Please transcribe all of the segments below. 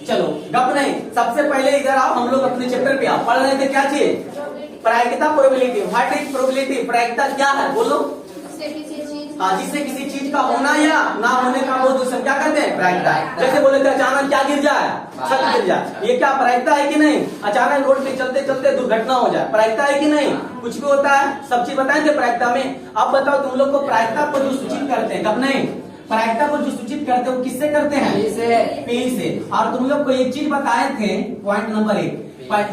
चलो गप नहीं, सबसे पहले इधर आओ, हम लोग अपने चैप्टर पे आओ। पढ़ रहे थे क्या चीज? प्रायिकता, प्रोबेबिलिटी। What is probability? प्रायिकता क्या है बोलो? हाँ, जिससे किसी चीज का होना या ना होने का वो दूसरा क्या कहते हैं? प्रायिकता। जैसे बोले थे अचानक क्या गिर जाए, छत गिर जाए, ये क्या प्रायिकता है कि नहीं? अचानक रोड पे चलते चलते दुर्घटना हो जाए, प्रायिकता है कि नहीं? कुछ भी होता है, सब चीज बताएंगे प्रायिकता में। अब बताओ तुम लोग को प्रायिकता को जो सूचित करते हैं, कब नहीं, प्रायिकता को जो सूचित करते हैं वो किससे करते हैं? पी से। और तुम लोग को एक चीज बताए थे, पॉइंट नंबर 1।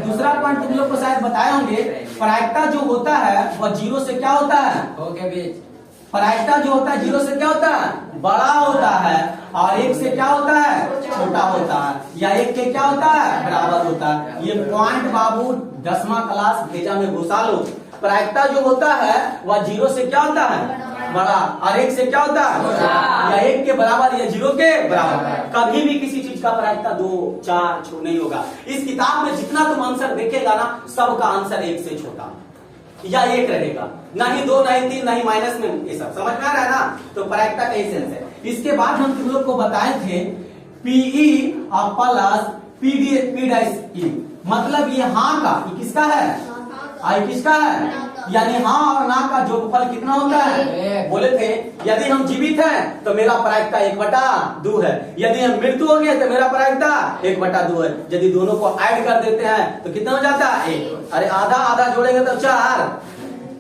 दूसरा पॉइंट तुम लोग को शायद बताए होंगे, प्रायिकता जो होता है वह जीरो से क्या होता है? प्रायिकता जो होता है जीरो से क्या होता है? बड़ा होता है, और 1 से क्या होता है? छोटा होता है, या 1 के क्या होता है? बराबर होता है। ये पॉइंट बाबू 10वां क्लास भेजा में घुसा लो। प्रायिकता जो होता है वह जीरो से क्या होता है? बड़ा, और 1 से क्या होता है? या 1 के बराबर या 0 के बराबर। कभी भी किसी चीज का प्रायिकता 2, 4 नहीं होगा। इस किताब में जितना तुम आंसर देखेगा ना, सबका आंसर 1 से छोटा या 1 रहेगा, ना ही 2, ना ही 3, ना ही माइनस में। ये सब समझ में आ रहा है ना? तो प्रायिकता का सेंस है। इसके बाद हम तुम लोग को बताए थे पीई प्लस पी, मतलब ये हाँ का, ये किसका है? आई किसका है? यानी हाँ और ना का जोगफल कितना होता है? बोले थे यदि हम जीवित हैं तो मेरा प्रायिकता 1/2 है, यदि हम मृत्यु हो गए तो मेरा प्रायिकता 1/2 है। यदि दोनों को ऐड कर देते हैं तो कितना हो जाता है? 1। अरे आधा आधा जोड़ेंगे तो 4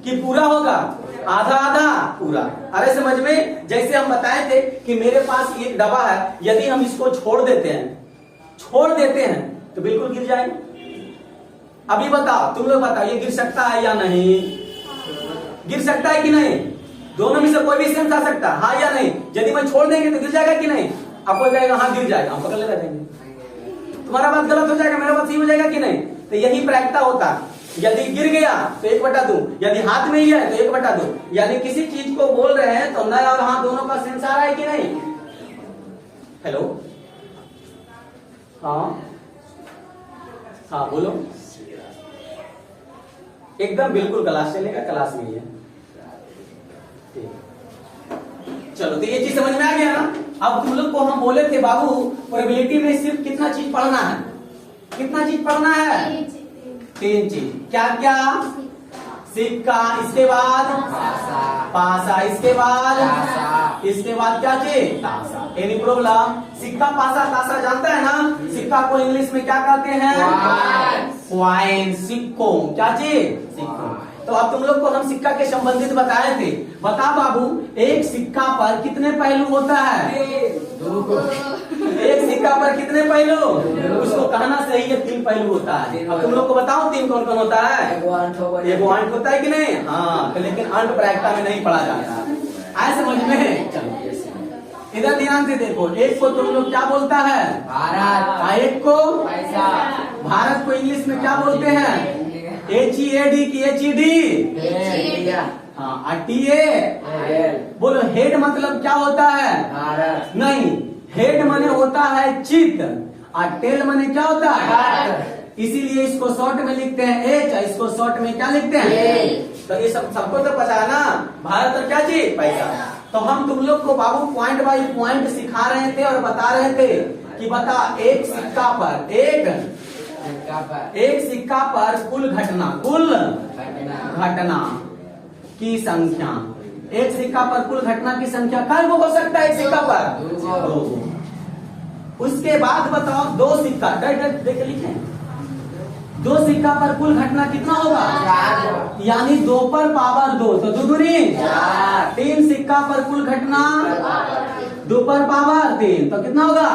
कि पूरा होगा? आधा आधा पूरा। अरे समझ में? जैसे हम बताए थे कि मेरे पास एक डब्बा है, यदि हम इसको छोड़ देते हैं तो बिल्कुल गिर जाएगा। अभी बताओ, तुम लोग बताओ, ये गिर सकता है या नहीं? गिर सकता है कि नहीं? दोनों में से कोई भी सेंस आ सकता है, हाँ या नहीं? यदि मैं छोड़ देंगे तो गिर जाएगा कि नहीं? आपको जाएगा हाँ गिर जाएगा, हम पकड़ ले जाएंगे। तुम्हारा बात गलत हो जाएगा, मेरा बात सही हो जाएगा कि नहीं? तो यही प्रायिकता होता है। यदि गिर गया तो 1/2, यदि हाथ में ही है तो 1/2। यानी किसी चीज को बोल रहे हैं तो ना और हाँ दोनों का सेंस आ रहा है कि नहीं? हेलो, हाँ बोलो। एकदम बिल्कुल क्लास चलेगा, क्लास में ही है। चलो, तो ये चीज समझ में आ गया ना? अब तुम लोग को हम बोले थे बाबू प्रोबेबिलिटी में सिर्फ कितना चीज पढ़ना है? कितना चीज पढ़ना है? 3 चीज। क्या क्या? सिक्का, इसके बाद पासा, इसके बाद क्या चीज? तासा। Any problem? सिक्का, पासा, तासा जानता है ना? सिक्का को इंग्लिश में क्या कहते हैं? कॉइन। सिक्को क्या चीज? सिक्को। तो अब तुम लोग को हम सिक्का के संबंधित बताए थे। बता बाबू, एक सिक्का पर कितने पहलू होता है? एक सिक्का पर कितने पहलू? उसको कहना सही है 3 पहलू होता है। अब तुम लोग को बताओ 3 कौन कौन होता है? एगो अंट होता है कि नहीं? हाँ, लेकिन अंट प्रायिकता में नहीं पढ़ा जाता। आए समझ में? चलो इधर ध्यान से देखो। एक को तुम लोग क्या बोलता है? भारत। एक को पैसा। भारत को इंग्लिश में क्या बोलते हैं? HEAD की HED? हाँ, TA। बोलो हेड मतलब क्या होता है? भारत। नहीं, हेड माने होता है चित्त, और टेल माने क्या होता है? इसीलिए इसको शॉर्ट में लिखते हैं H, इसको शॉर्ट में क्या लिखते हैं? तो ये सबको तो पता है ना? भारत और क्या चीज? पैसा। तो हम तुम लोग को बाबू पॉइंट बाय पॉइंट सिखा रहे थे और बता रहे थे कि बता एक सिक्का पर कुल घटना की संख्या, एक सिक्का पर कुल घटना की संख्या कई हो सकता है? एक सिक्का पर 2। उसके बाद बताओ 2 सिक्का देख लिखे, 2 सिक्का पर कुल घटना कितना होगा? यानी 2 पर पावर 2, तो 2 दूनी 4। 3 सिक्का पर कुल घटना 2 पर पावर 3, तो कितना होगा?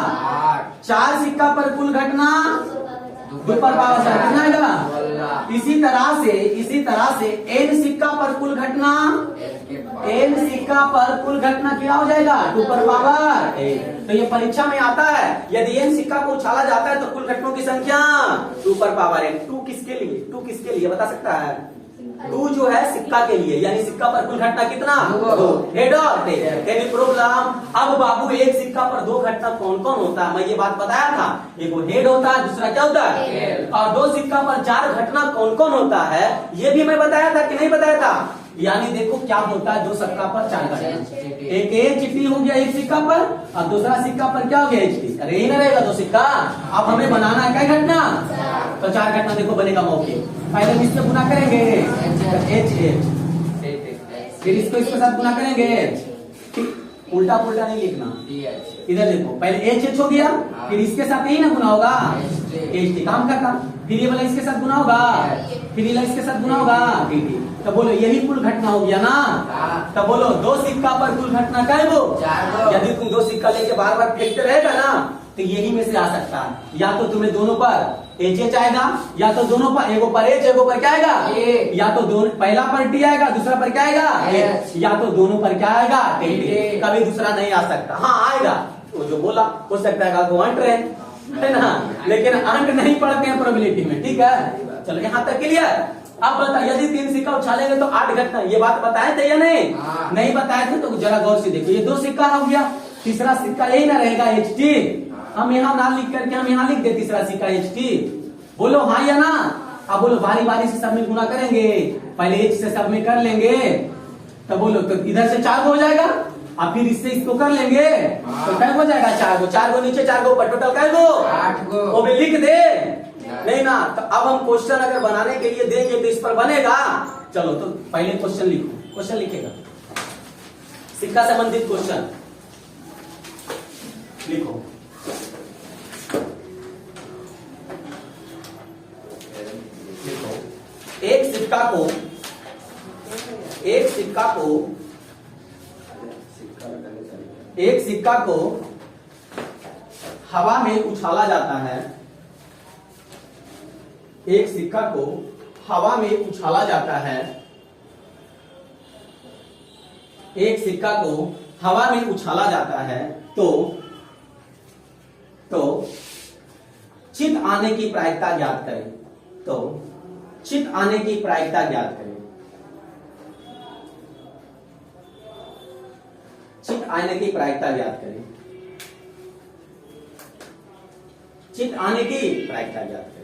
4 सिक्का पर कुल घटना 2 पर पावर 4, कितना आएगा? इसी तरह से n सिक्का पर कुल घटना, क्या हो जाएगा? 2 पर पावर 8। तो ये परीक्षा में आता है, यदि n सिक्का को उछाला जाता है तो कुल घटनों की संख्या 2 पर पावर 8। 2 किसके लिए बता सकता है? 2 जो है सिक्का के लिए, यानी सिक्का पर कुल घटना कितना? 2। हेड और टेल। Any problem? अब बाबू एक सिक्का पर 2 घटना कौन कौन होता है? मैं ये बात बताया था, एक वो हेड होता है, दूसरा क्या होता है? और 2 सिक्का पर 4 घटना कौन कौन होता है? ये भी मैं बताया था कि नहीं बताया था? यानी देखो क्या होता है, 2 सिक्का पर 4 घटना। एक HT हो गया एक सिक्का पर, और दूसरा सिक्का पर क्या हो गया HT। अरे यही ना रहेगा 2 सिक्का। अब हमें बनाना है क्या घटना, तो 4 घटना देखो बनेगा मौके। पहले हम इससे गुना करेंगे HH, फिर इसको इसके साथ गुना करेंगे, उल्टा पुल्टा नहीं लिखना। इधर देखो पहले HH हो गया, फिर इसके साथ यही ना गुना होगा HT, काम करता। फिर ये वाला इसके साथ गुना होगा, फिर ये इसके साथ गुना होगा TT। तो बोलो यही कुल घटना हो गया ना। तो बोलो 2 सिक्का पर कुल घटना क्या है वो, यदि तुम 2 सिक्का लेके बार बार फेंकते रहेगा ना, तो यही में से आ सकता है। या तो तुम्हें दोनों पर HH आएगा, या तो दोनों पर एगो पर H एगो पर क्या आएगा, या तो दोनों पहला पर T आएगा, दूसरा पर क्या आएगा, या तो दोनों पर क्या आएगा TT। कभी दूसरा नहीं आ सकता। हाँ आएगा, वो जो बोला हो सकता है वो अंट है ना, लेकिन अंट नहीं पढ़ते हैं प्रोबेबिलिटी में। ठीक है, चलो यहाँ तक क्लियर। अब बता, यदि 3 सिक्का उछालेंगे तो 8 घटना, ये बात बताए थे या नहीं? नहीं बताए थे तो जरा गौर से देखो। ये 2 सिक्का हो गया, तीसरा सिक्का यही ना रहेगा HT। हम यहाँ ना लिख करके हम यहाँ लिख दे तीसरा सिक्का HT। बोलो हाँ या ना। अब बोलो बारी बारी से सब में गुना करेंगे, पहले H से सब में कर लेंगे, तो बोलो तो इधर से 4 हो जाएगा, और फिर इससे इसको कर लेंगे तो क्या हो जाएगा 4 गो, 4 गो नीचे 4 गो ऊपर, टोटल क्या गो 8 गो। वो भी लिख दे नहीं ना। तो अब हम क्वेश्चन अगर बनाने के लिए देंगे तो इस पर बनेगा। चलो तो पहले क्वेश्चन लिखो, क्वेश्चन लिखेगा सिक्का संबंधित क्वेश्चन लिखो। एक सिक्का को हवा में उछाला जाता है। एक सिक्का को हवा में उछाला जाता है। एक सिक्का को हवा में उछाला जाता है तो चित आने की प्रायिकता ज्ञात करें। तो चित आने की प्रायिकता ज्ञात करें। चित आने की प्रायिकता ज्ञात करें। चित आने की प्रायिकता ज्ञात करें।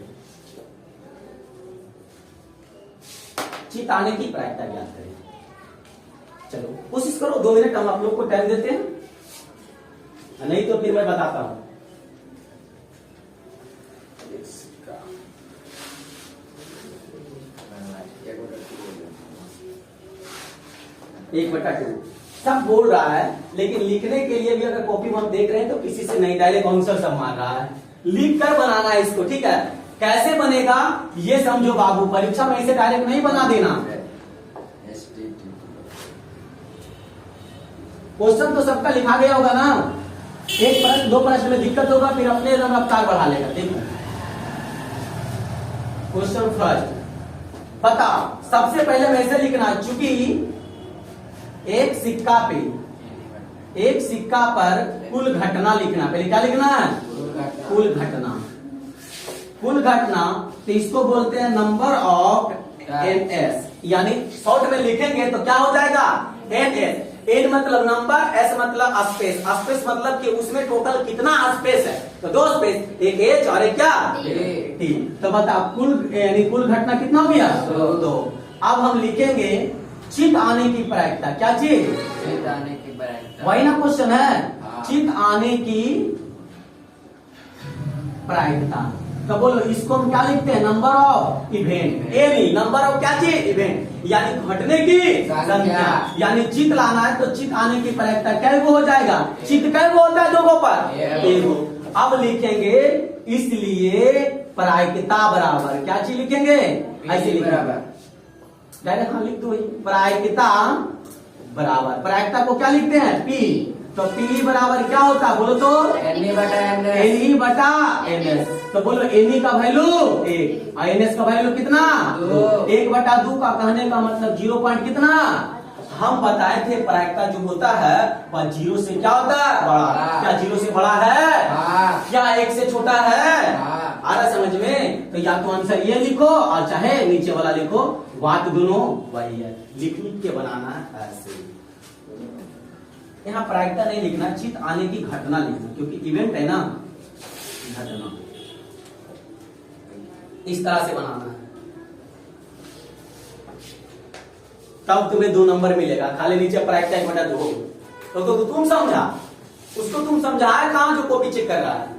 चित आने की प्रायिकता ज्ञात करें। चलो कोशिश करो, 2 मिनट हम आप लोग को टाइम देते हैं, नहीं तो फिर मैं बताता हूं। एक बटा 2 सब बोल रहा है, लेकिन लिखने के लिए भी अगर कॉपी में हम देख रहे हैं तो किसी से नहीं, डायरेक्ट आंसर सब मार रहा है। लिख कर बनाना है इसको। ठीक है, कैसे बनेगा ये समझो बाबू, परीक्षा में इसे डायरेक्ट नहीं बना देना। क्वेश्चन तो सबका लिखा गया होगा ना, एक प्रश्न 2 प्रश्न में दिक्कत होगा, फिर अपने रफ्तार बढ़ा लेगा। देखो क्वेश्चन फर्स्ट, बता सबसे पहले वैसे लिखना, चूंकि एक सिक्का पर कुल घटना लिखना। पहले क्या लिखना है, कुल घटना। कुल घटना तो इसको बोलते हैं नंबर ऑफ NS, यानी शॉर्ट में लिखेंगे तो क्या हो जाएगा NS। N मतलब नंबर, S मतलब स्पेस, स्पेस मतलब कि उसमें टोटल कितना स्पेस है, तो 2 स्पेस, एक H और एक क्या T। तो बता कुल यानी कुल घटना कितना हो गया 2। अब हम लिखेंगे चित आने की प्रायिकता। क्या चीज, चित आने की प्रायिकता, वही ना क्वेश्चन है। चित आने की प्रायिकता, तो बोलो इसको हम क्या लिखते हैं, number of event. Any number of क्या चीज, इवेंट, यानी घटने की संख्या। यानी चित लाना है तो चित आने की प्रायिकता क्या हो जाएगा, चित क्या होता है 2 पर 1। अब लिखेंगे इसलिए प्रायिकता बराबर क्या चीज लिखेंगे, ऐसे लिखेंगे डायरेक्ट। हाँ लिख दो, प्रायिकता बराबर, प्रायिकता को क्या लिखते हैं P, तो P बराबर क्या होता है बोलो तो NE बटा NS। तो बोलो NE का वैल्यू 1 और NS का वैल्यू कितना 2। 1 बटा 2 का कहने का मतलब 0 पॉइंट कितना। हम बताए थे प्रायिकता जो होता है वह 0 से क्या होता है बड़ा। क्या 0 से बड़ा है, क्या 1 से छोटा है, आ रहा समझ में। तो या तो आंसर ये लिखो और चाहे नीचे वाला लिखो, बात दोनों वही है। लिख के बनाना है ऐसे। यहाँ प्रायिकता नहीं लिखना, चित आने की घटना लिखना, क्योंकि इवेंट है ना, घटना इस तरह से बनाना है। तब तुम्हें 2 नंबर मिलेगा। खाली नीचे प्रायिकता 1/2 हो तो तुम समझा, उसको तुम समझाया कहां जो कॉपी चेक कर रहा है।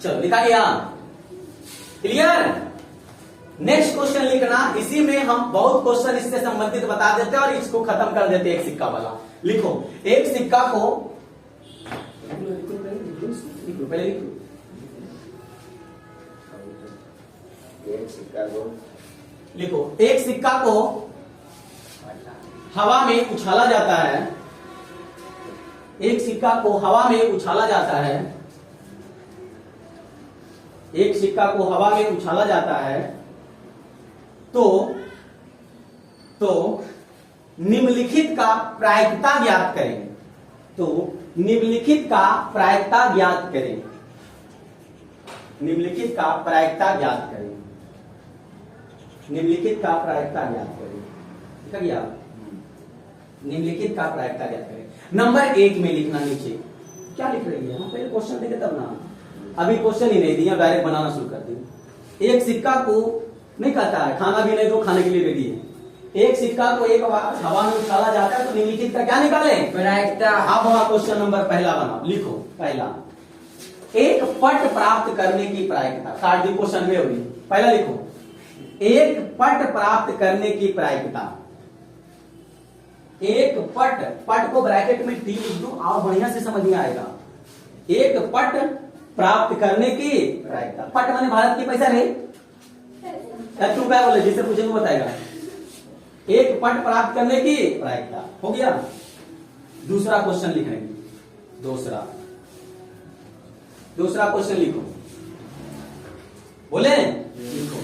चलो लिखा गया, क्लियर। नेक्स्ट क्वेश्चन लिखना, इसी में हम बहुत क्वेश्चन इससे संबंधित बता देते हैं और इसको खत्म कर देते हैं। एक सिक्का वाला लिखो, एक सिक्का को पहले लिखो, एक सिक्का को लिखो, एक सिक्का को हवा में उछाला जाता है, एक सिक्का को हवा में उछाला जाता है, एक सिक्का को हवा में उछाला जाता है तो निम्नलिखित का प्रायिकता ज्ञात करें। तो निम्नलिखित का प्रायिकता ज्ञात करें, निम्नलिखित का प्रायिकता ज्ञात करें, निम्नलिखित का प्रायिकता ज्ञात करें। लिखा गया, निम्नलिखित का प्रायिकता ज्ञात करें। नंबर 1 में लिखना, नीचे क्या लिख रही है, हम पहले क्वेश्चन देखे तब ना, अभी क्वेश्चन ही नहीं दिया, डायरेक्ट बनाना शुरू कर दिया। एक सिक्का को नहीं कहता है, खाना भी नहीं दो, खाने के लिए रेडी है। एक सिक्का को एक हवा में उछाला जाता है तो निम्नलिखित का क्या निकाले, प्रायिकता। अब वहां क्वेश्चन नंबर पहला बनाओ, लिखो पहला, एक पट प्राप्त करने की प्रायिकता। काट दी क्वेश्चन में होगी, पहला लिखो, एक पट प्राप्त करने की प्रायिकता। एक पट, पट को ब्रैकेट में टी लिख दो, आप बढ़िया से समझ में आएगा। एक पट प्राप्त करने की प्रायिकता, पट माने भारत की पैसा रहे, तू क्या बोले, जिसे पूछेंगे बताएगा। एक पट प्राप्त करने की प्रायिकता हो गया। दूसरा क्वेश्चन लिख रहे हैं, दूसरा क्वेश्चन लिखो, बोले लिखो,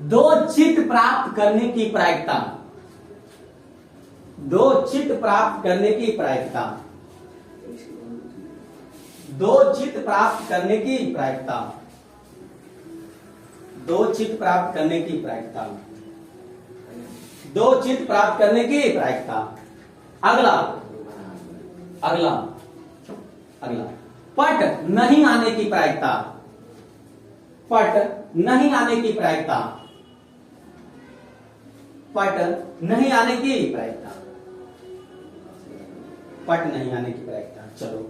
2 चित्त प्राप्त करने की प्रायिकता, 2 चित्त प्राप्त करने की प्रायिकता, 2 चित्त प्राप्त करने की प्रायिकता, 2 चित्त प्राप्त करने की प्रायिकता, 2 चित्त प्राप्त करने की प्रायिकता। अगला अगला अगला, पट नहीं आने की प्रायिकता, पट नहीं आने की प्रायिकता, पट नहीं आने की प्रायिकता, पट नहीं आने की प्रायिकता। चलो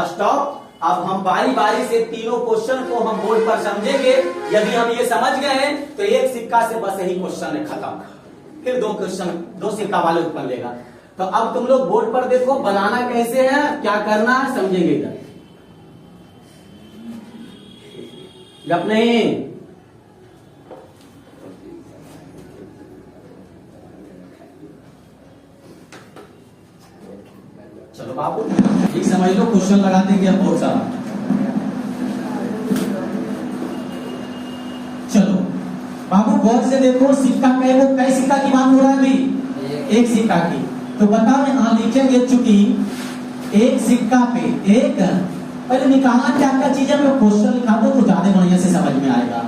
स्टॉप। अब हम बारी बारी से तीनों क्वेश्चन को हम बोर्ड पर समझेंगे। यदि हम ये समझ गए हैं तो एक सिक्का से बस यही क्वेश्चन है, खत्म। फिर 2 क्वेश्चन 2 सिक्का वाले उत्पन्न लेगा। तो अब तुम लोग बोर्ड पर देखो, बनाना कैसे है, क्या करना है, समझेंगे इधर। गप नहीं, चलो बाबू ठीक समझ लो, क्वेश्चन लगा देंगे अब बहुत सारा। चलो बाबू गौर से देखो, सिक्का कई सिक्का की बात हो रहा है अभी, एक सिक्का की। तो बताओ यहां लिखेंगे, चूंकि एक सिक्का पे एक, पहले निकालना क्या क्या चीजें, मैं क्वेश्चन लिखा दो तो ज्यादा बढ़िया से समझ में आएगा।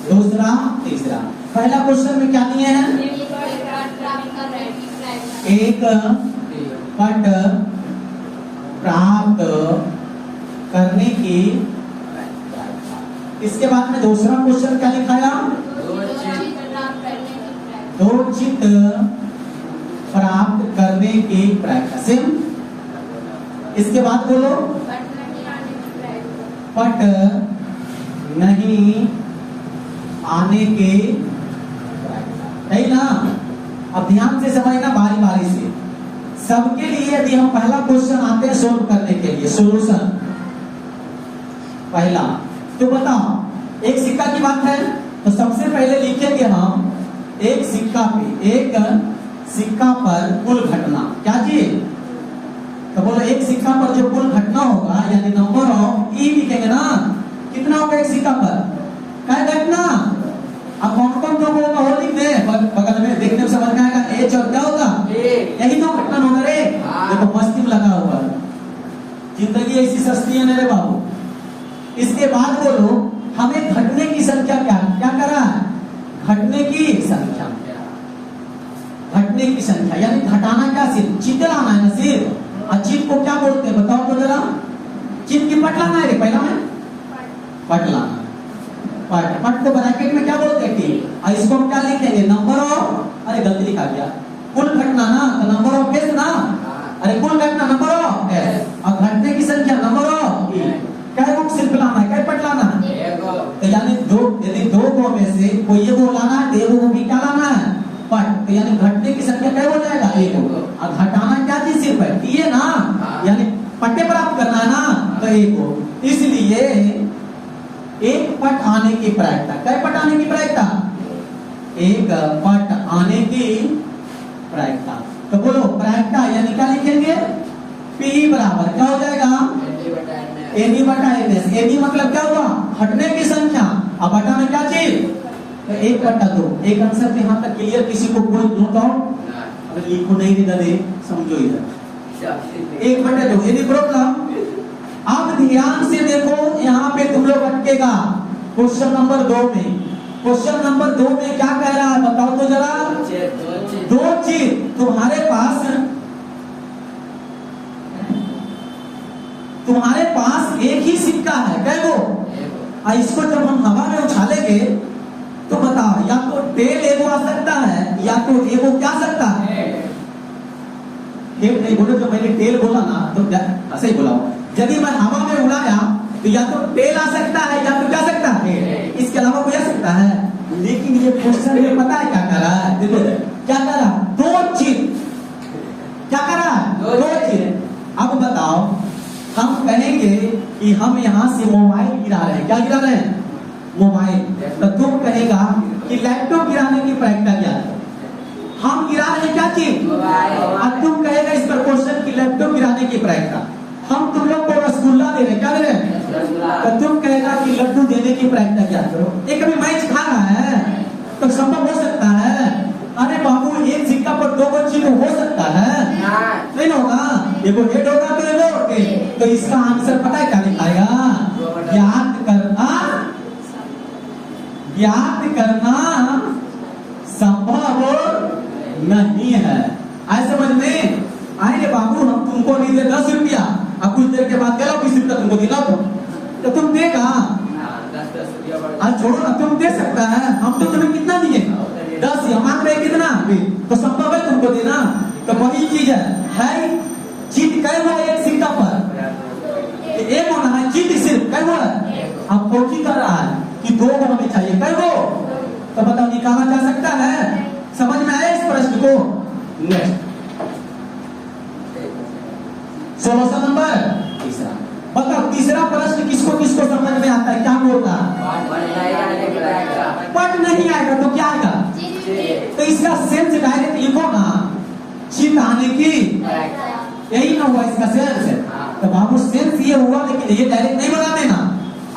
दूसरा तीसरा, पहला क्वेश्चन में क्या दिए हैं, एक पट प्राप्त करने की। इसके बाद में दूसरा क्वेश्चन क्या लिखाया, 2 चित्त प्राप्त करने की प्रायिकता। इसके बाद बोलो, पट नहीं आने के प्रायिकता, है ना। अब ध्यान से समझना बारी बारी से सबके लिए। यदि हम पहला क्वेश्चन आते हैं सोल्व करने के लिए, सोल्यूशन पहला, तो बताओ एक सिक्का की बात है तो सबसे पहले लिखेंगे हम एक सिक्का पे, एक सिक्का पर कुल घटना। क्या चीज, तो बोलो एक सिक्का पर जो कुल घटना होगा, यानी नंबर ऑफ ई लिखेंगे ना, कितना होगा एक सिक्का पर, क्या घटना। अब कौन कौन जो बोलेगा वो लिख दे, बगल में देखने में समझ में आएगा। एच और क्या होगा, यही तो घटना होगा रे। देखो मस्ती में लगा हुआ, जिंदगी ऐसी सस्ती है मेरे बाबू। इसके बाद बोलो हमें घटने की संख्या क्या क्या करा है, घटने की संख्या, घटने की संख्या यानी घटाना क्या, सिर्फ चित्र आना है ना, सिर्फ और चित को क्या बोलते हैं बताओ तो जरा। चित की पट लाना है रे पहला में पट लाना। पट पट को ब्रैकेट में क्या बोलते हैं टी। और इसको हम क्या लिखेंगे नंबर ऑफ, अरे गलती लिखा गया, कुल घटना ना तो नंबर ऑफ एस ना, अरे कुल घटना नंबर ऑफ एस और घटने की संख्या नंबर ऑफ ई। क्या बुक सिर्फ लाना है, क्या पट लाना है, तो यानी दो, यदि दो को में से कोई ये वो लाना है तो ये वो भी क्या लाना है पट, तो यानी घटने की संख्या क्या हो जाएगा एक हो, और घटाना क्या चीज सिर्फ है ये ना, यानी पट्टे प्राप्त करना है ना तो एक हो। इसलिए एक पट आने की प्रायिकता, क्या पट आने की प्रायिकता, एक पट आने की प्रायिकता। तो बोलो प्रायिकता यानी क्या लिखेंगे पी बराबर क्या हो जाएगा एनी बटा एन एस। एनी मतलब क्या हुआ हटने की संख्या, अब बटा में क्या चीज तो एक बटा दो। एक आंसर यहाँ तक क्लियर, किसी को कोई नोट आउट अगर लिखो नहीं दे समझो इधर एक बटा दो एनी प्रॉब्लम। अब ध्यान से देखो यहाँ पे तुम लोग अटकेगा क्वेश्चन नंबर 2 में। क्वेश्चन नंबर 2 में क्या कह रहा है बताओ तो जरा। दो चीज तुम्हारे पास एक ही सिक्का है क्या वो, और इसको जब हम हवा में उछालेंगे तो बताओ या तो टेल एगो आ सकता है या तो एगो क्या सकता है। टेल नहीं बोलो, जो मैंने टेल बोला ना तो ऐसे ही बोला, यदि मैं हवा में उड़ाया तो या तो टेल आ सकता है या तो क्या सकता है, इसके अलावा कोई आ सकता है। लेकिन ये क्वेश्चन में पता है क्या कर रहा है, देखो क्या कर रहा है, दो चीज क्या कर रहा है, दो चीज। अब बताओ हम कहेंगे कि हम यहाँ से मोबाइल गिरा रहे हैं, क्या गिरा रहे हैं मोबाइल, तो तुम कहेगा कि लैपटॉप गिराने की प्रायिकता क्या है। हम गिरा रहे हैं क्या चीज, और तुम कहेगा इस पर क्वेश्चन की लैपटॉप गिराने की प्रायिकता। हम तुम लोग को रसगुल्ला दे रहे हैं, क्या दे रहे हैं, तो तुम कहेगा कि लड्डू देने की प्रायिकता क्या करो। एक अभी मैच खा रहा है तो संभव हो सकता है, अरे बाबू एक सिक्का पर दो बच्ची तो हो सकता है, नहीं होगा, देखो हेड होगा तो ये ओके। तो इसका आंसर पता है क्या लिखाएगा, ज्ञात करना, ज्ञात करना संभव नहीं है। आए समझ में, आएंगे बाबू हम तुमको नहीं दे 10 रुपया, अब कुछ देर के बाद चलो 20 रुपया तुमको दिला तो तुम देगा, आज छोड़ो ना, तुम दे सकता है, हम तो तुम्हें कितना दिए 10, हम मांग रहे कितना तो संभव है तुमको देना। तो वही चीज है चीट कई हुआ एक सिक्का पर एक होना है, चीट सिर्फ कई हुआ है। अब कोची कर रहा है कि दो को हमें चाहिए कई वो, तो बताओ निकाला जा सकता है, समझ में आया इस प्रश्न को। नेक्स्ट 16 नंबर तीसरा, बताओ तीसरा प्रश्न किसको किसको समझ में आता है, क्या बोल रहा है, पट नहीं आएगा तो क्या आएगा, तो इसका सेंस डायरेक्ट लिखो ना, चित आने की, यही ना हुआ इसका सेंस। तो बाबू सेंस ये हुआ, लेकिन ये डायरेक्ट नहीं बना देना।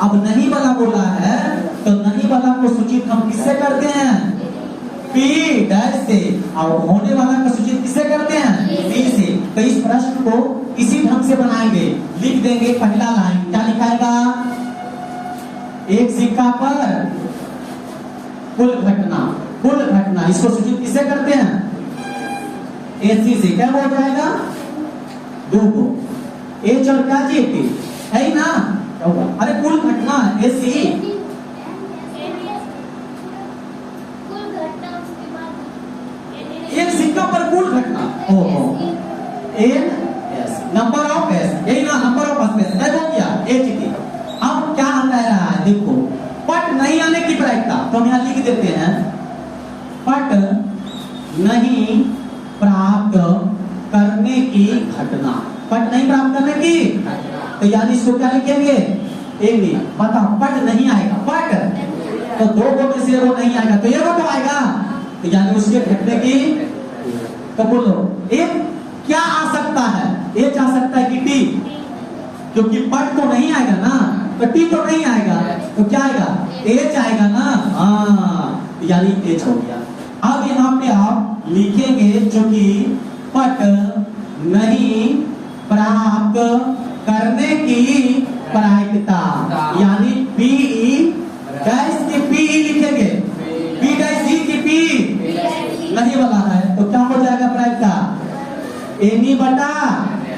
अब नहीं वाला बोला है तो नहीं वाला को सूचित हम किससे करते हैं, पी डैश से, और होने वाला का सूचित किससे करते हैं, पी से। तो इस प्रश्न को इसी ढंग से बनाएंगे, लिख देंगे पहला लाइन क्या लिखाएगा, एक सिक्का पर कुल घटना, कुल घटना इसको सूचित किससे करते हैं, एसी से। क्या हो जाएगा दो को एच और क्या चीज है ही ना, क्या होगा, अरे कुल घटना एसी, एक सिक्का पर कुल घटना, ओहो N S number of S, यही ना नंबर ऑफ एस क्या हो गया एच की। अब क्या आता है देखो, पट नहीं आने की प्रायिकता, तो हम यहाँ लिख देते हैं पट नहीं प्राप्त करने की घटना, पट नहीं प्राप्त करने की, तो यानी इसको क्या लिखेंगे एक नहीं, बताओ पट नहीं आएगा, पट तो दो को में से वो नहीं आएगा तो ये वो तो आएगा, तो यानी उसके घटने की। तो बोलो एक क्या आ सकता है, एक आ सकता है कि टी, क्योंकि पट तो नहीं आएगा ना, तो टी तो नहीं आएगा, तो क्या आएगा एच आएगा ना, हाँ यानी एच हो गया। अब यहाँ पे आप लिखेंगे जो कि पट नहीं प्राप्त करने की प्रायिकता, यानी पी डैश की पी लिखेंगे, पी डैश की पी नहीं वाला है तो क्या हो जाएगा प्रायिकता, एनी बटा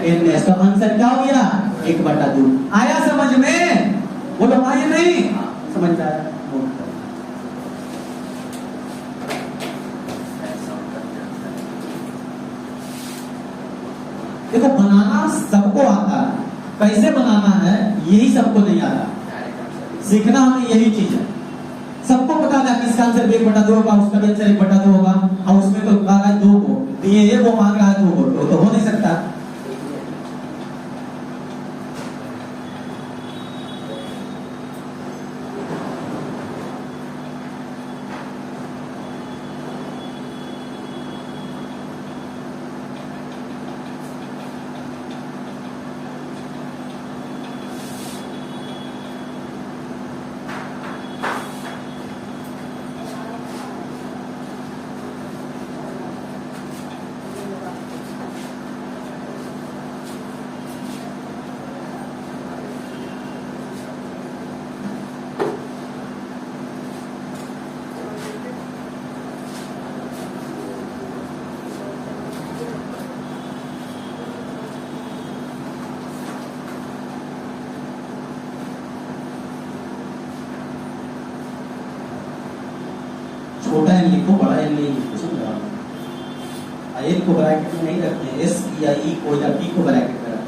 NS। तो आंसर क्या हो गया? 1/2। आया समझ में? बोलो आया नहीं? समझ में आया? देखो बनाना सबको आता है, कैसे बनाना है यही सबको नहीं आता। सीखना हमें यही चीज है। सबको पता था कि इसका आंसर 1/2 होगा, उसका भी आंसर 1/2 होगा, और उसमें तो कहा है 2 को दिए ये, वो मांग रहा है 2 को, तो हो नहीं सकता। छोटा एन लिखो, बड़ा एन नहीं लिखो, समझा? एन को ब्रैकेट में नहीं रखते, एस या ई को या पी को ब्रैकेट में रखते हैं।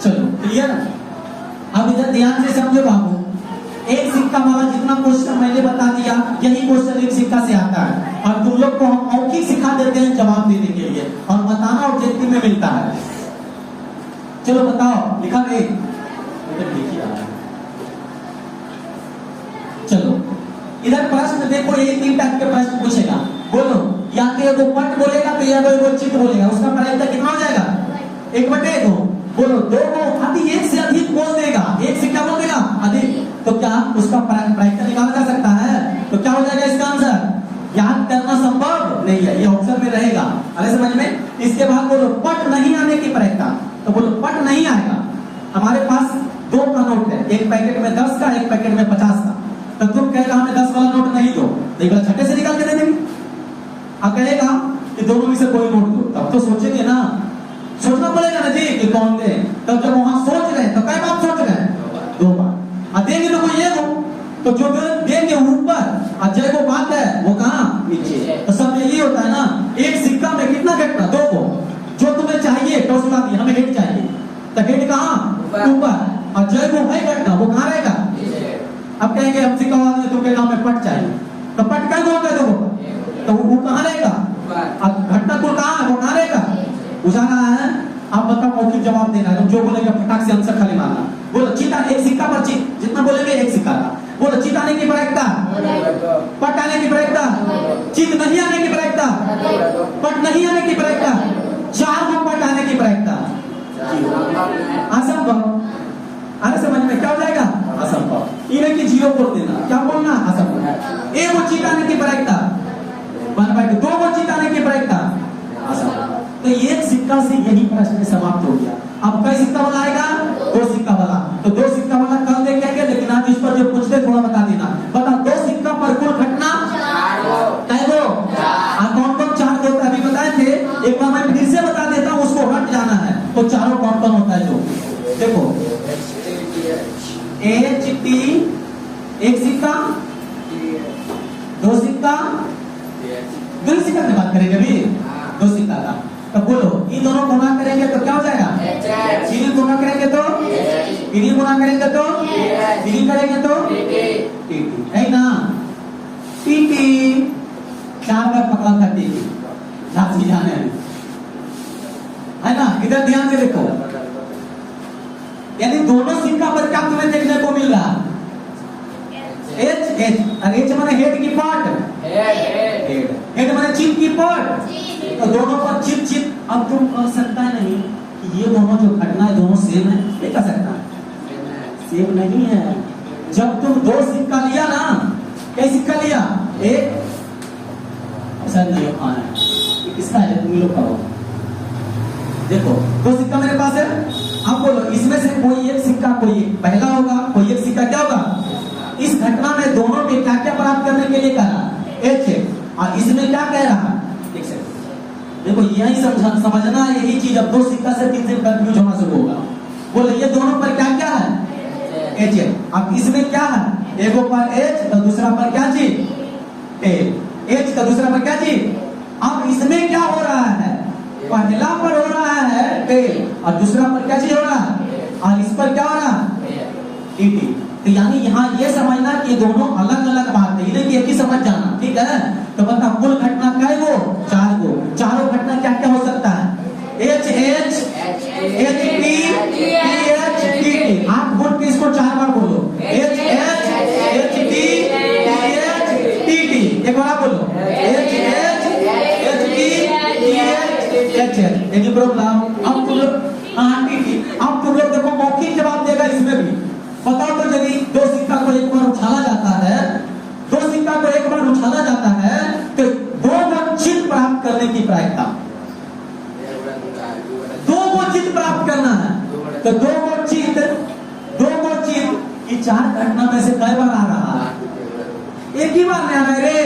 चलो क्लियर है? अब इधर ध्यान से समझो बाबू, एक सिक्का वाला जितना क्वेश्चन मैंने बता दिया, यही क्वेश्चन एक सिक्का से आता है, और तुम लोग को हम मौखिक सिखा देते हैं जवाब देने के लिए, और बताना ऑब्जेक्टिव में मिलता है। चलो बताओ, लिखा नहीं? इधर लिखी रहा है। चलो इधर प्रश्न देखो, ये 3 टाइप के प्रश्न पूछेगा। बोलो, या तो एगो पट बोलेगा, तो या तो एगो चिट बोलेगा, उसका प्रायिकता कितना हो जाएगा? 1/2। बोलो 2 को यदि 1 से अधिक बोल देगा, 1 से क्या बोल देगा? अधिक, तो क्या उसका प्रायिकता निकाला जा सकता है? तो क्या हो जाएगा इसका आंसर? याद करना संभव नहीं है, ये ऑप्शन में रहेगा। अरे समझ में? इसके बाद बोलो पट नहीं आने की प्रायिकता, तो बोलो पट नहीं आएगा। हमारे पास 2 का नोट है, एक पैकेट में 10 का, एक पैकेट में 50 का, तो तुम कहेगा हमें 10 वाला नोट नहीं दो, देखो छठे से निकाल के दे देंगे। अब कहेगा कि दोनों में से कोई नोट दो, तब तो सोचेंगे ना, सोचना पड़ेगा ना जी कि कौन दे। तब जब वहां सोच रहे हैं तो कई बार सोच रहे हैं? 2 बार। और देंगे तो कोई ये दो, तो जो देंगे ऊपर, और जय को बात है वो कहाँ? नीचे। तो सब यही होता है ना, एक सिक्का में कितना घटना? 2 को। जो तुम्हें चाहिए टॉस उड़ा दिया, हमें हेड चाहिए, तो हेड कहाँ? ऊपर। और जय को है घटना, वो कहाँ रहेगा? अब कहेंगे हम सिक्का वाला तुम कहेगा हमें पट चाहिए, तो पट क्या बोलते हैं? 2 को, तो वो कहाँ रहेगा? अब घटना को कहाँ है? वो कहाँ रहेगा? बुझाना है। आप बताओ, मौखिक जवाब देना है, जो बोलेगा फटाक से आंसर खाली मारना। बोलो चीता, एक सिक्का पर जितना बोलेंगे एक सिक्का का। बोलो चीत आने की प्रायिकता, पट आने की प्रायिकता, चीत नहीं आने की प्रायिकता, पट नहीं आने की प्रायिकता, 4 को पट आने की प्रायिकता असंभव। अरे समझ में क्या हो जाएगा? असंभव। इन्हें की 0 बोल देना, क्या बोलना? असंभव। 1 को चीत आने की प्रायिकता 1/2, 2 को चीत आने की प्रायिकता असंभव। तो एक सिक्का से यही प्रश्न समाप्त हो गया। अब कई सिक्का वाला आएगा? 2 सिक्का वाला। तो 2 सिक्का वाला कल देखेंगे, लेकिन आज इस पर जो पूछते थोड़ा बता देना। बता 2 सिक्का पर कुल घटना कह दो। कौन कौन 4 दो अभी बताए थे, एक बार मैं फिर से बता देता हूँ, उसको हट जाना है। तो चारों कौन कौन होता है? जो देखो HT, एक सिक्का, 2 सिक्का, 2 सिक्का की बात करेंगे अभी, 2 सिक्का का। तो बोलो इन दोनों गुना करेंगे तो क्या हो जाएगा? सीधी गुना करेंगे तो सीधी गुना करेंगे तो सीधी करेंगे तो TT है ना? TT 4 बार पकड़ा था टीटी लाठी जाने में, है ना। इधर ध्यान से देखो, यानी दोनों सिक्का पर क्या तुम्हें देखने को मिल रहा? एच एच, और एच माने हेड की पार्ट, हेड माने चिप की पार्ट, तो दोनों पर चिप चिप। अब तुम कह सकता नहीं कि ये दोनों जो घटना है दोनों सेम है, नहीं कह सकता, सेम नहीं है। जब तुम 2 सिक्का लिया ना, क्या सिक्का लिया? एक ऐसा नहीं है, किसका है? तुम लोग कहो। देखो 2 सिक्का मेरे पास है, आप बोलो इसमें से कोई एक सिक्का, कोई एक पहला होगा, कोई एक सिक्का क्या होगा? इस घटना में दोनों में क्या क्या प्राप्त करने के लिए कहा? एच है, और इसमें क्या कह रहा? देख सकते, देखो यही समझना, यही चीज। अब 2 सिक्का से 3 से कंफ्यूज होना शुरू होगा। बोले ये दोनों पर क्या क्या है? एच है। अब इसमें क्या है? एक पर एच तो दूसरा पर क्या चीज? टेल। एच तो दूसरा पर क्या चीज? अब इसमें क्या हो रहा है? पहला पर हो रहा है टेल, और दूसरा पर क्या चीज हो रहा है? और इस पर क्या हो रहा है? टीटी। तो यानी यहाँ ये समझना कि ये दोनों अलग अलग बात है, इन्हें एक ही समझ जाना, ठीक है। तो बता कुल घटना क्या है? वो 4 गो। चारों घटना क्या क्या हो सकता है? H H, H T, T H, T T. आप बोल के इसको 4 बार बोलो, H H, H T, T H, T T. एक बार आप बोलो, H H, H T, T H, H H. Any problem? अब तुम लोग, हाँ टी टी। अब तुम लोग देखो मौखिक जवाब देगा इसमें भी। बताओ तो यदि 2 सिक्का को एक बार उछाला जाता है, 2 सिक्का को एक बार उछाला जाता है, तो 2 गो चित प्राप्त करने की प्रायिकता, 2 गो चित प्राप्त करना है, तो 2 गो चित, 2 गो चित, ये 4 घटना में से कई बार आ रहा है? एक ही बार में आ रहा है रे।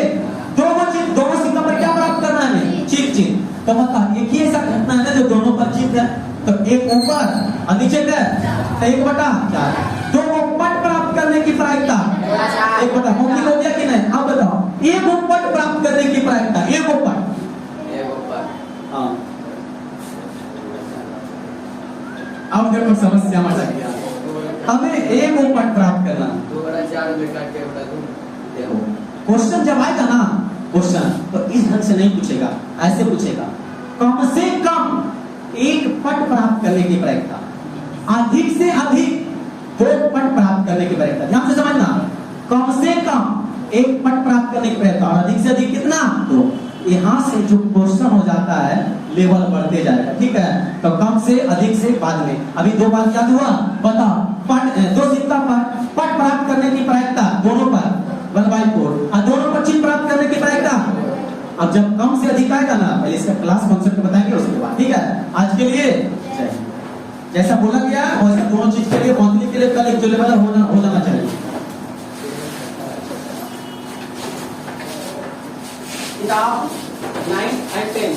2 गो चित, 2 सिक्का पर क्या प्राप्त करना है? चित चित। तो बता, एक ही ऐसा घटना है ना जो दोनों पर चित है, तो एक ऊपर और नीचे क्या? 1/4। 2 गो पट प्राप्त करने की प्रायिकता 1/4। मौखिक हो गया कि नहीं? अब बताओ, 1 गो पट प्राप्त करने की प्रायिकता, 1 गो पट। हाँ, अब देखो समस्या में लग गया। हमें 1 गो पट प्राप्त करना। क्वेश्चन जब आएगा ना, क्वेश्चन तो इस ढंग से नहीं पूछेगा, ऐसे पूछेगा, कम से कम 1 पट प्राप्त करने की प्रायिकता, अधिक से अधिक 2 पट प्राप्त करने की प्रायिकता। ध्यान से समझना, कम से कम 1 पट प्राप्त करने की प्रायिकता, और अधिक से अधिक कितना? 2। यहाँ से जो क्वेश्चन हो जाता है लेवल बढ़ते जाएगा, ठीक है। तो कम से अधिक से बाद में, अभी 2 बात याद हुआ? बताओ, पट 2 सिक्का पर पट प्राप्त करने की प्रायिकता दोनों पर 1/4, और दोनों पर चिन्ह प्राप्त करने की प्रायिकता। अब जब कम से अधिक आएगा ना, पहले इसका क्लास कॉन्सेप्ट बताएंगे, उसके बाद, ठीक है। आज के लिए जैसा बोला गया वैसा दोनों चीज के लिए मंथली के लिए कल एक जो लेवल हो जाना चाहिए। किताब 9 and 10